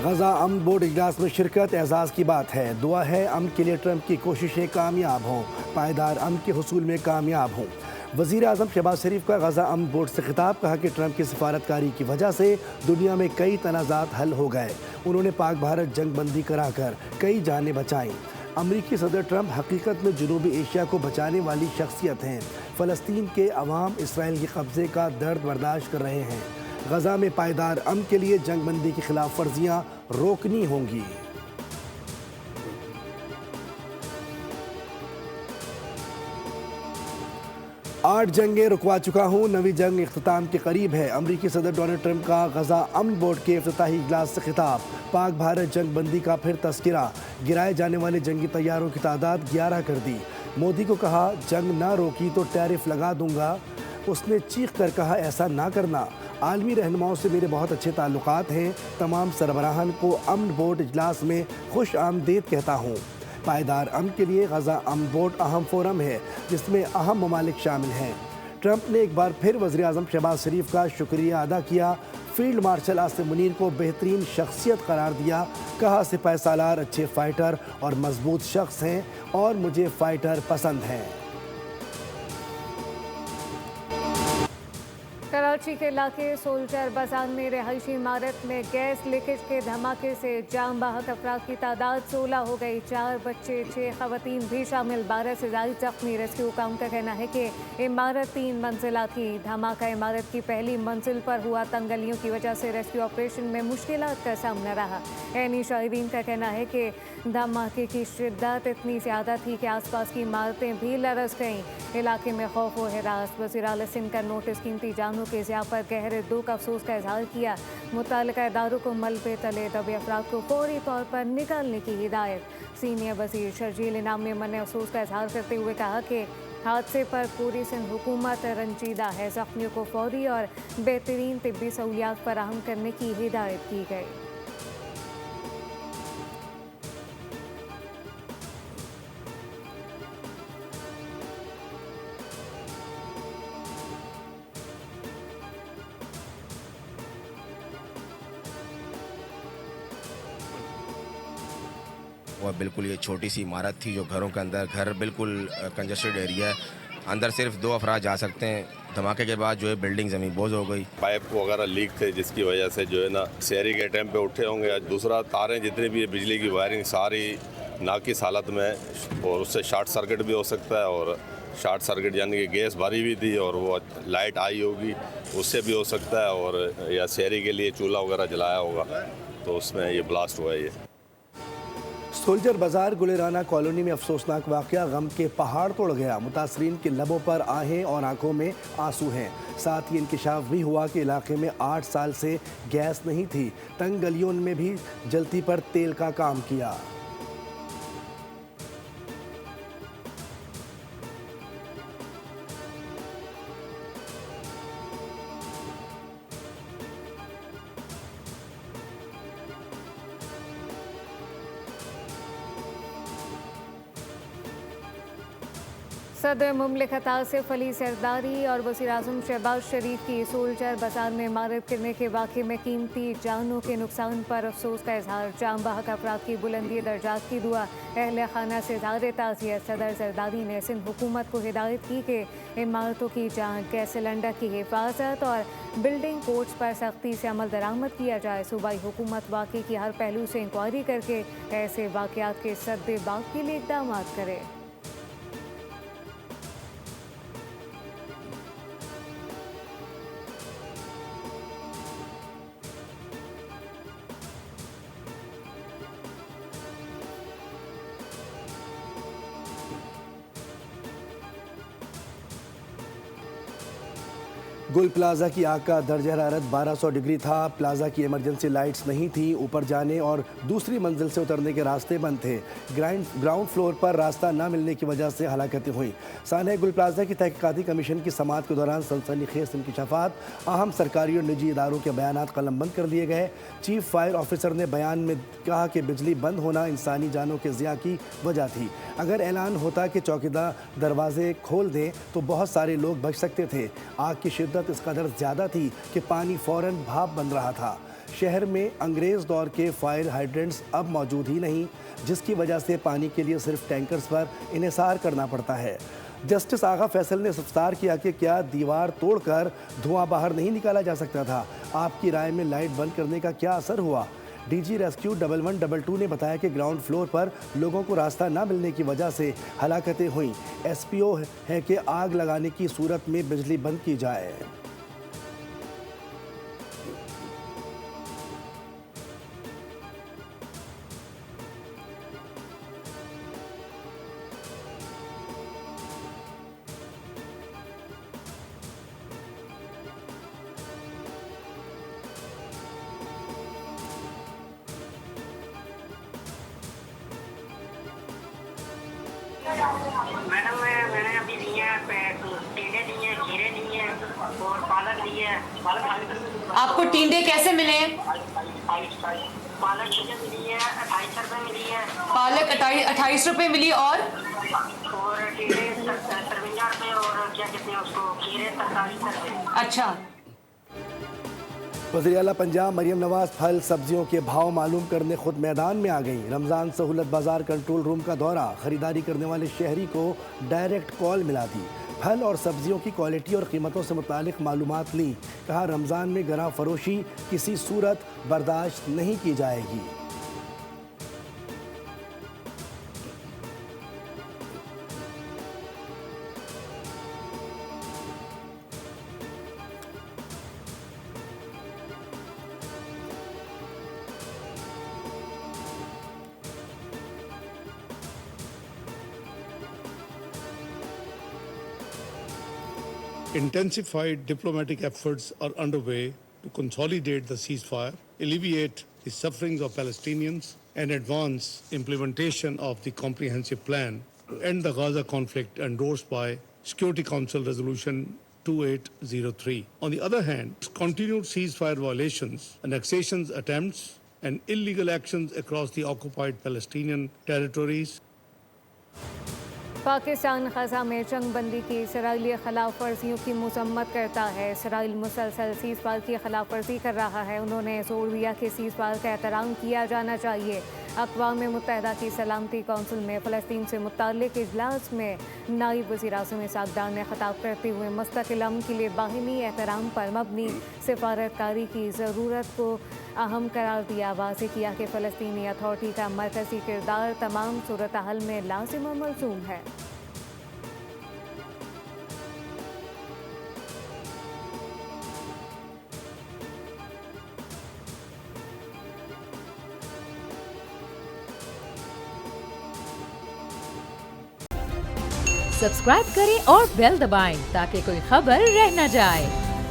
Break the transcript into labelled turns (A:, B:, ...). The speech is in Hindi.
A: गजा अमन बोर्ड इजलास में शिरकत एजाज़ की बात है। दुआ है अमन के लिए ट्रंप की कोशिशें कामयाब हों, पायदार अमन के हुसूल में कामयाब हों। वज़ीर आज़म शहबाज शरीफ का गजा अमन बोर्ड से खिताब, कहा कि ट्रंप की सिफारतकारी की वजह से दुनिया में कई तनाज़ात हल हो गए। उन्होंने पाक भारत जंग बंदी कराकर कई जानें बचाईं। अमरीकी सदर ट्रंप हकीकत में जनूबी एशिया को बचाने वाली शख्सियत हैं। फ़लस्तीन के अवाम इसराइल के कब्ज़े का दर्द बर्दाश्त कर रहे हैं। गजा में पायदार अमन के लिए जंग बंदी की खिलाफ वर्जियाँ रोकनी होंगी। आठ जंगें रुकवा चुका हूँ, नवी जंग इख्तिताम के करीब है। अमरीकी सदर डोनाल्ड ट्रंप का गजा अमन बोर्ड के इफ्तिताही इजलास से खिताब, पाक भारत जंग बंदी का फिर तस्किरा, गिराए जाने वाले जंगी तैयारों की तादाद 11 कर दी। मोदी को कहा जंग ना रोकी तो टैरिफ लगा दूंगा। उसने चीख कर कहा ऐसा ना करना। आलमी रहनुमाओं से मेरे बहुत अच्छे ताल्लुकात हैं। तमाम सरबराहान को अमन बोर्ड इजलास में खुश आमदीद कहता हूँ। पायदार अमन के लिए गजा अमन बोर्ड अहम फोरम है जिसमें अहम ममालिक शामिल हैं। ट्रंप ने एक बार फिर वज़ीर आज़म शहबाज शरीफ का शुक्रिया अदा किया। फील्ड मार्शल आसिम मुनीर को बेहतरीन शख्सियत करार दिया। कहा सिपाही सालार अच्छे फाइटर और मजबूत शख्स हैं और मुझे फाइटर पसंद हैं।
B: कराची के इलाके सोल्जर बाजार में रहायशी इमारत में गैस लीकेज के धमाके से जाम बहक अफराद की तादाद 16 हो गई। 4 बच्चे 6 खवातीन भी शामिल, 12 से ज़ायद जख्मी। रेस्क्यू काम का कहना है कि इमारत 3 मंजिला थी। धमाका इमारत की पहली मंजिल पर हुआ। तंगलियों की वजह से रेस्क्यू ऑपरेशन में मुश्किलात का सामना रहा। ऐनी शाहिदीन का कहना है कि धमाके की शिद्दत इतनी ज़्यादा थी कि आसपास की इमारतें भी लरस गईं। इलाके में खौफ व हिरास। वज़ीर आला सिंध का नोटिस कीमती जानों के ज़िया पर गहरे दुख अफसोस का इजहार किया। मुतल्लिका इदारों को मलबे तले दबे अफराद को फौरी तौर पर निकालने की हिदायत। सीनियर वज़ीर शर्जील इनाम मेमन ने अफसोस का इजहार करते हुए कहा कि हादसे पर पूरी सिंध हुकूमत रंजीदा है। ज़ख्मियों को फौरी और बेहतरीन तिब्बी सहूलियात फराहम करने की हिदायत की गई।
C: और बिल्कुल ये छोटी सी इमारत थी जो घरों के अंदर, घर बिल्कुल कंजस्टेड एरिया है, अंदर सिर्फ 2 अफराद जा सकते हैं। धमाके के बाद जो है बिल्डिंग ज़मीन बोझ हो गई।
D: पाइप वगैरह लीक थे जिसकी वजह से जो है ना शहरी के टाइम पे उठे होंगे। दूसरा तारें जितनी भी है बिजली की वायरिंग सारी नाकिस हालत में है और उससे शॉर्ट सर्किट भी हो सकता है। और शॉर्ट सर्किट यानी कि गैस भरी हुई थी और वो लाइट आई होगी उससे भी हो सकता है। और या शहरी के लिए चूल्हा वगैरह जलाया होगा तो उसमें ये ब्लास्ट हुआ है। ये
A: सोल्जर बाजार गुलेराना कॉलोनी में अफसोसनाक वाक़या गम के पहाड़ तोड़ गया। मुतासरीन के लबों पर आहें और आंखों में आंसू हैं। साथ ही इंकशाफ भी हुआ कि इलाके में 8 साल से गैस नहीं थी। तंग गलियों में भी जलती पर तेल का काम किया।
B: सदर मुमलिकत आसिफ अली सरदारी और वज़ीर आज़म शहबाज शरीफ की सोल्जर बाजार में इमारत गिरने के वाक़े में कीमती जानों के नुकसान पर अफसोस का इजहार। जाम बहक अफराद की बुलंदी दर्जात की दुआ। अहल खाना से इज़हार ताज़ियत। सदर सरदारी ने सिंध हुकूमत को हिदायत की कि इमारतों की जाँच, गैस सिलेंडर की हिफाजत और बिल्डिंग कोड्स पर सख्ती से अमल दरामद किया जाए। सूबाई हुकूमत वाक़े की हर पहलू से इंक्वायरी करके ऐसे वाक़यात के सद्देबाग के लिए इक़दाम करे।
A: गुल प्लाजा की आग का दर्ज हरारत 1200 डिग्री था। प्लाजा की इमरजेंसी लाइट्स नहीं थी। ऊपर जाने और दूसरी मंजिल से उतरने के रास्ते बंद थे। ग्राउंड फ्लोर पर रास्ता न मिलने की वजह से हलाकतें हुई। सानह गुल प्लाजा की तहकीकाती कमीशन की समाअत के दौरान सनसनीखेज इंकशाफात, अहम सरकारी और निजी इदारों के बयान कलमबंद कर दिए गए। चीफ फायर ऑफिसर ने बयान में कहा कि बिजली बंद होना इंसानी जानों के ज़िया की वजह थी। अगर ऐलान होता कि चौकीदार दरवाजे खोल दें तो बहुत सारे लोग बच सकते थे। आग की शिद्दत इस कदर ज़्यादा थी कि पानी फ़ौरन भाप बन रहा था। शहर में अंग्रेज दौर के फायर हाइड्रेंट्स अब मौजूद ही नहीं, जिसकी वजह से पानी के लिए सिर्फ टैंकर्स पर इन्हिसार करना पड़ता है। जस्टिस आगा फैसल ने सवाल किया कि क्या दीवार तोड़कर धुआं बाहर नहीं निकाला जा सकता था? आपकी राय में लाइट बंद करने का क्या असर हुआ? डीजी रेस्क्यू 1122 ने बताया कि ग्राउंड फ्लोर पर लोगों को रास्ता न मिलने की वजह से हलाकतें हुई। एसपीओ है कि आग लगाने की सूरत में बिजली बंद की जाए।
E: मैडम मैंने अभी लिए हैं टींडे लिए हैं, खीरे लिए हैं और पालक लिए हैं।
F: आपको टींडे कैसे मिले?
E: पालक मुझे मिली है 28 रुपये मिली है
F: पालक 28 रुपए मिली और
E: टींडे 53 रुपये और क्या कहते हैं उसको खीरे 43 रुपये।
F: अच्छा।
A: वज़ीर आला पंजाब मरियम नवाज फल सब्जियों के भाव मालूम करने खुद मैदान में आ गई। रमज़ान सहूलत बाजार कंट्रोल रूम का दौरा, खरीदारी करने वाले शहरी को डायरेक्ट कॉल मिला दी। फल और सब्जियों की क्वालिटी और कीमतों से मुतालिक मालूमात ली। कहा रमज़ान में गरा फरोशी किसी सूरत बर्दाश्त नहीं की जाएगी।
G: Intensified diplomatic efforts are underway to consolidate the ceasefire, alleviate the sufferings of Palestinians, and advance implementation of the comprehensive plan to end the Gaza conflict endorsed by Security Council Resolution 2803. On the other hand, continued ceasefire violations, annexations attempts, and illegal actions across the occupied Palestinian territories
B: Pakistan Gaza में जंग बंदी की इसराइली खिलाफ वर्जियों की मज़म्मत करता है। इसराइल मुसलसल सीज़फायर की खिलाफ वर्जी कर रहा है। उन्होंने जोर दिया कि सीज़फायर का एहतराम किया जाना चाहिए। अक़वाम मुत्तहिदा की सलामती कौंसिल में फ़लस्तीन से मुताल्लिक़ इजलास में नायब वज़ीर-ए-आज़म इसहाक़ डार ने ख़िताब करते हुए मुस्तक़िल अमन के लिए बाहिमी एहतराम पर मबनी सिफारतकारी की ज़रूरत को अहम करार दिया। वाज़ेह किया कि फ़लस्तीनी अथॉरिटी का मरकज़ी किरदार तमाम सूरत हाल में लाज़िम और मलज़ूम है।
H: सब्सक्राइब करें और बेल दबाएं ताकि कोई खबर रह न जाए।